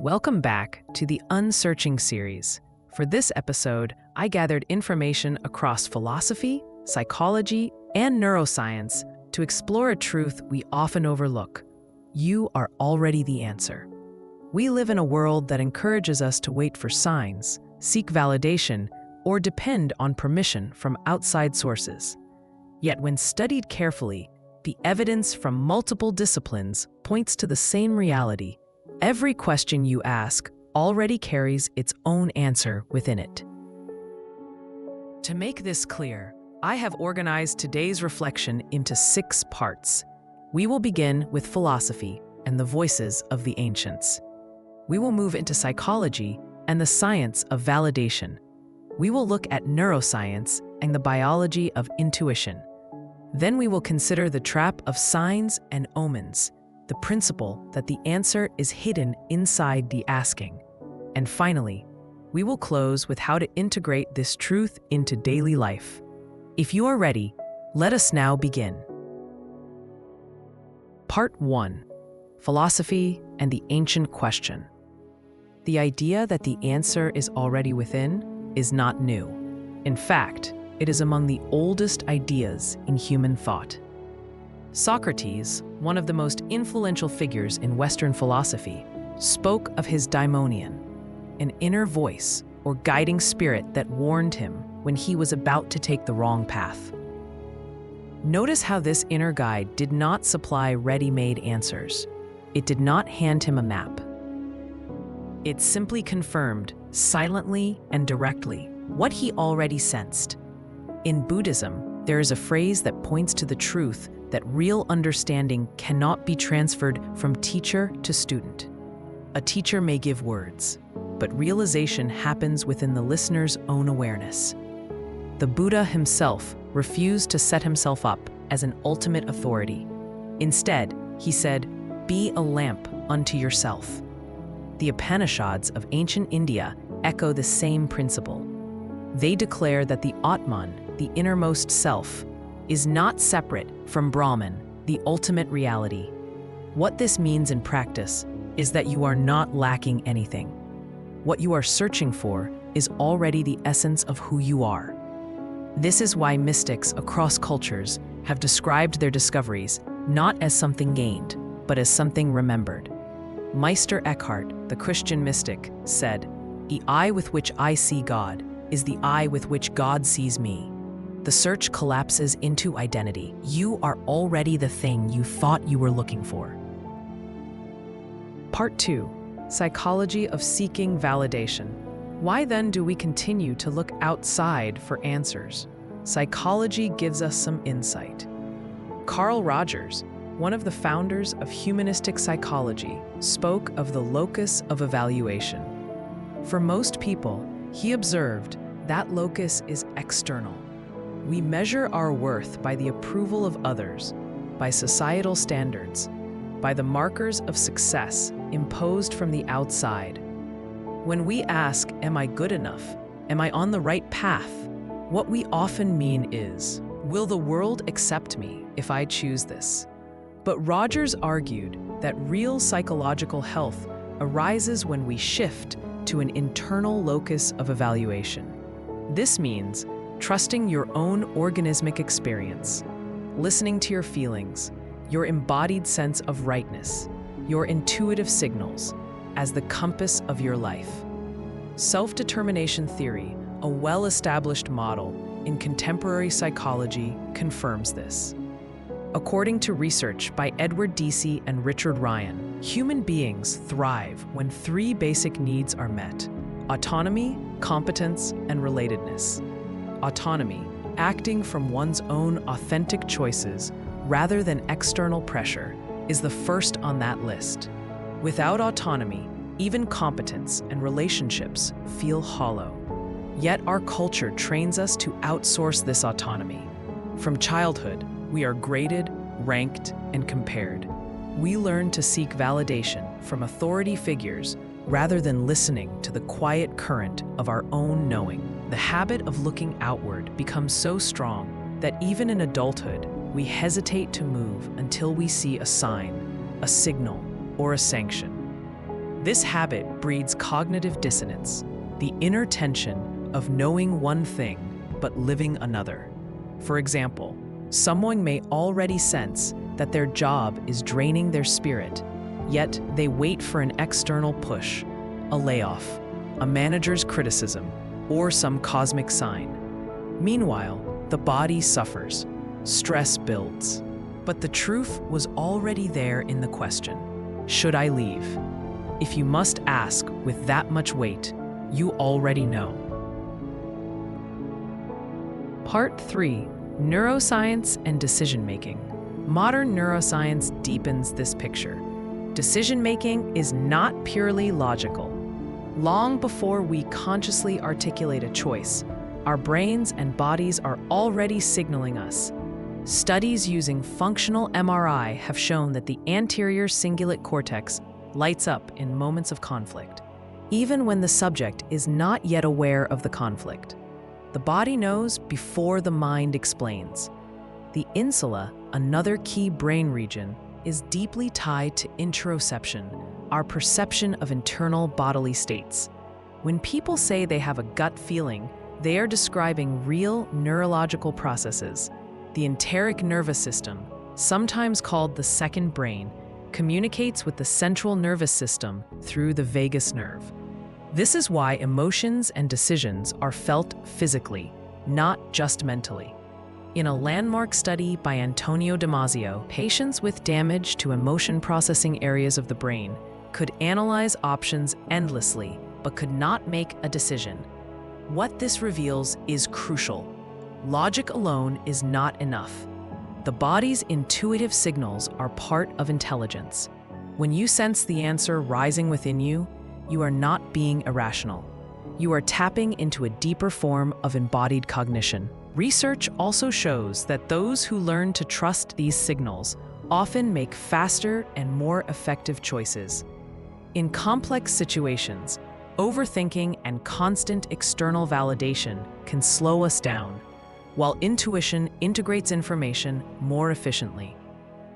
Welcome back to the Unsearching series. For this episode, I gathered information across philosophy, psychology, and neuroscience to explore a truth we often overlook. You are already the answer. We live in a world that encourages us to wait for signs, seek validation, or depend on permission from outside sources. Yet when studied carefully, the evidence from multiple disciplines points to the same reality. Every question you ask already carries its own answer within it. To make this clear, I have organized today's reflection into 6 parts. We will begin with philosophy and the voices of the ancients. We will move into psychology and the science of validation. We will look at neuroscience and the biology of intuition. Then we will consider the trap of signs and omens, the principle that the answer is hidden inside the asking. And finally, we will close with how to integrate this truth into daily life. If you are ready, let us now begin. Part 1. Philosophy and the ancient question. The idea that the answer is already within is not new. In fact, it is among the oldest ideas in human thought. Socrates, one of the most influential figures in Western philosophy, spoke of his daimonion, an inner voice or guiding spirit that warned him when he was about to take the wrong path. Notice how this inner guide did not supply ready-made answers. It did not hand him a map. It simply confirmed, silently and directly, what he already sensed. In Buddhism, there is a phrase that points to the truth that real understanding cannot be transferred from teacher to student. A teacher may give words, but realization happens within the listener's own awareness. The Buddha himself refused to set himself up as an ultimate authority. Instead, he said, "Be a lamp unto yourself." The Upanishads of ancient India echo the same principle. They declare that the Atman, the innermost self, is not separate from Brahman, the ultimate reality. What this means in practice is that you are not lacking anything. What you are searching for is already the essence of who you are. This is why mystics across cultures have described their discoveries not as something gained, but as something remembered. Meister Eckhart, the Christian mystic, said, "The eye with which I see God is the eye with which God sees me." The search collapses into identity. You are already the thing you thought you were looking for. Part 2. Psychology of seeking validation. Why then do we continue to look outside for answers? Psychology gives us some insight. Carl Rogers, one of the founders of humanistic psychology, spoke of the locus of evaluation. For most people, he observed that locus is external. We measure our worth by the approval of others, by societal standards, by the markers of success imposed from the outside. When we ask, "Am I good enough? Am I on the right path?" what we often mean is, "Will the world accept me if I choose this?" But Rogers argued that real psychological health arises when we shift to an internal locus of evaluation. This means trusting your own organismic experience, listening to your feelings, your embodied sense of rightness, your intuitive signals as the compass of your life. Self-determination theory, a well-established model in contemporary psychology, confirms this. According to research by Edward Deci and Richard Ryan, human beings thrive when 3 basic needs are met: autonomy, competence, and relatedness. Autonomy, acting from one's own authentic choices rather than external pressure, is the first on that list. Without autonomy, even competence and relationships feel hollow. Yet our culture trains us to outsource this autonomy. From childhood, we are graded, ranked, and compared. We learn to seek validation from authority figures rather than listening to the quiet current of our own knowing. The habit of looking outward becomes so strong that even in adulthood, we hesitate to move until we see a sign, a signal, or a sanction. This habit breeds cognitive dissonance, the inner tension of knowing one thing but living another. For example, someone may already sense that their job is draining their spirit, yet they wait for an external push, a layoff, a manager's criticism, or some cosmic sign. Meanwhile, the body suffers, stress builds. But the truth was already there in the question: should I leave? If you must ask with that much weight, you already know. Part 3: Neuroscience and Decision-Making. Modern neuroscience deepens this picture. Decision-making is not purely logical. Long before we consciously articulate a choice, our brains and bodies are already signaling us. Studies using functional MRI have shown that the anterior cingulate cortex lights up in moments of conflict, even when the subject is not yet aware of the conflict. The body knows before the mind explains. The insula, another key brain region, is deeply tied to interoception, our perception of internal bodily states. When people say they have a gut feeling, they are describing real neurological processes. The enteric nervous system, sometimes called the second brain, communicates with the central nervous system through the vagus nerve. This is why emotions and decisions are felt physically, not just mentally. In a landmark study by Antonio Damasio, patients with damage to emotion processing areas of the brain could analyze options endlessly, but could not make a decision. What this reveals is crucial. Logic alone is not enough. The body's intuitive signals are part of intelligence. When you sense the answer rising within you, you are not being irrational. You are tapping into a deeper form of embodied cognition. Research also shows that those who learn to trust these signals often make faster and more effective choices. In complex situations, overthinking and constant external validation can slow us down, while intuition integrates information more efficiently.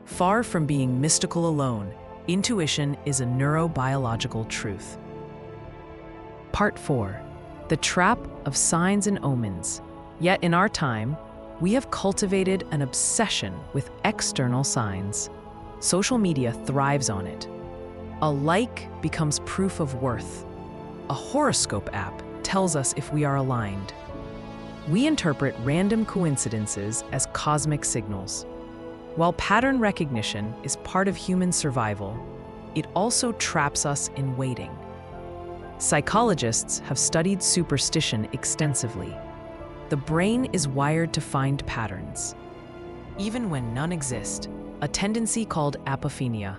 Far from being mystical alone, intuition is a neurobiological truth. Part 4: The Trap of Signs and Omens. Yet in our time, we have cultivated an obsession with external signs. Social media thrives on it. A like becomes proof of worth. A horoscope app tells us if we are aligned. We interpret random coincidences as cosmic signals. While pattern recognition is part of human survival, it also traps us in waiting. Psychologists have studied superstition extensively. The brain is wired to find patterns, even when none exist, a tendency called apophenia.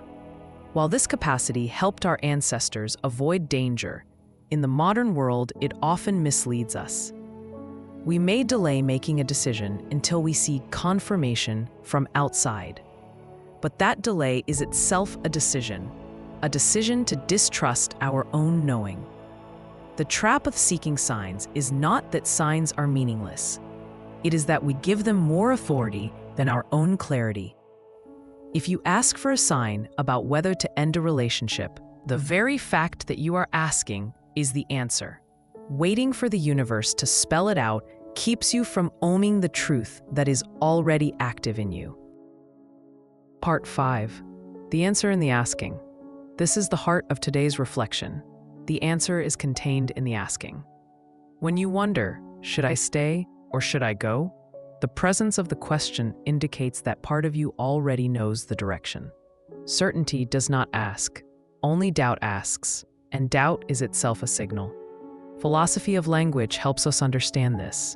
While this capacity helped our ancestors avoid danger, in the modern world it often misleads us. We may delay making a decision until we see confirmation from outside. But that delay is itself a decision to distrust our own knowing. The trap of seeking signs is not that signs are meaningless. It is that we give them more authority than our own clarity. If you ask for a sign about whether to end a relationship, the very fact that you are asking is the answer. Waiting for the universe to spell it out keeps you from owning the truth that is already active in you. Part 5: The Answer in the Asking. This is the heart of today's reflection. The answer is contained in the asking. When you wonder, should I stay or should I go? The presence of the question indicates that part of you already knows the direction. Certainty does not ask, only doubt asks, and doubt is itself a signal. Philosophy of language helps us understand this.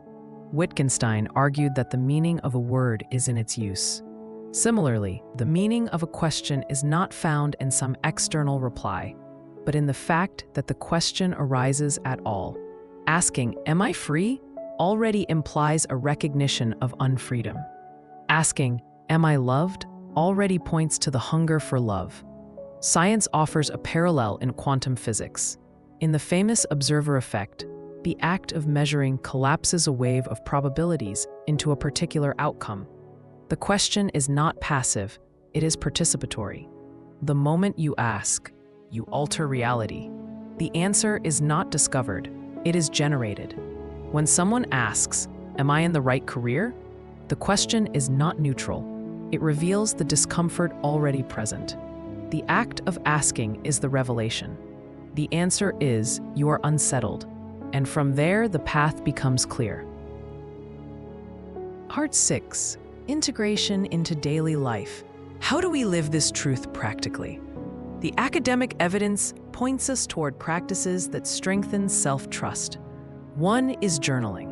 Wittgenstein argued that the meaning of a word is in its use. Similarly, the meaning of a question is not found in some external reply, but in the fact that the question arises at all. Asking, "Am I free?" already implies a recognition of unfreedom. Asking, "Am I loved?" already points to the hunger for love. Science offers a parallel in quantum physics. In the famous observer effect, the act of measuring collapses a wave of probabilities into a particular outcome. The question is not passive, it is participatory. The moment you ask, you alter reality. The answer is not discovered, it is generated. When someone asks, "Am I in the right career?" the question is not neutral. It reveals the discomfort already present. The act of asking is the revelation. The answer is, you are unsettled, and from there the path becomes clear. Part 6. Integration into daily life. How do we live this truth practically? The academic evidence points us toward practices that strengthen self-trust. One is journaling.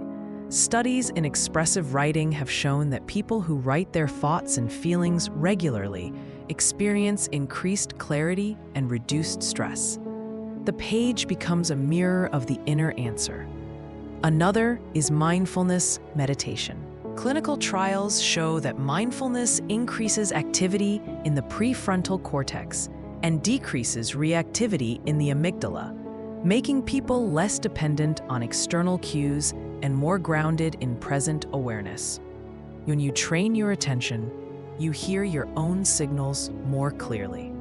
Studies in expressive writing have shown that people who write their thoughts and feelings regularly experience increased clarity and reduced stress. The page becomes a mirror of the inner answer. Another is mindfulness meditation. Clinical trials show that mindfulness increases activity in the prefrontal cortex and decreases reactivity in the amygdala, making people less dependent on external cues and more grounded in present awareness. When you train your attention, you hear your own signals more clearly.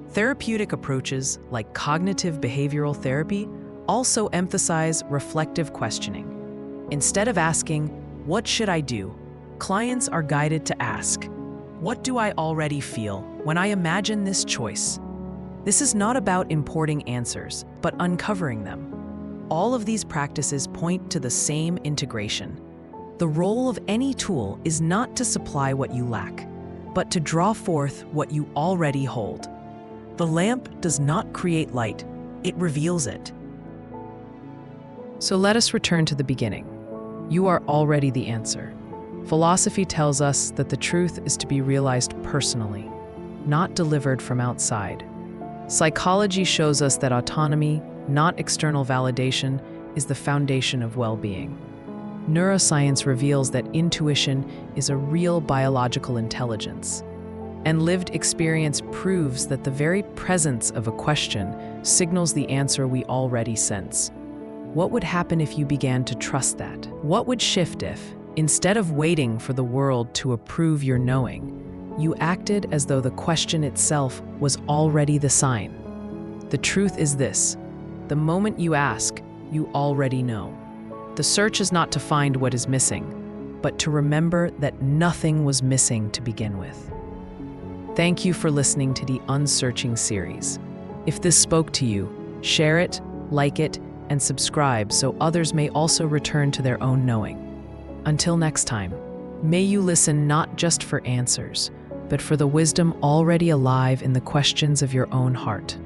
Therapeutic approaches like cognitive behavioral therapy also emphasize reflective questioning. Instead of asking, "What should I do?" clients are guided to ask, "What do I already feel when I imagine this choice?" This is not about importing answers, but uncovering them. All of these practices point to the same integration. The role of any tool is not to supply what you lack, but to draw forth what you already hold. The lamp does not create light, it reveals it. So let us return to the beginning. You are already the answer. Philosophy tells us that the truth is to be realized personally, not delivered from outside. Psychology shows us that autonomy, not external validation, is the foundation of well-being. Neuroscience reveals that intuition is a real biological intelligence. And lived experience proves that the very presence of a question signals the answer we already sense. What would happen if you began to trust that? What would shift if, instead of waiting for the world to approve your knowing, you acted as though the question itself was already the sign? The truth is this: the moment you ask, you already know. The search is not to find what is missing, but to remember that nothing was missing to begin with. Thank you for listening to the Unsearching series. If this spoke to you, share it, like it, and subscribe so others may also return to their own knowing. Until next time, may you listen not just for answers, but for the wisdom already alive in the questions of your own heart.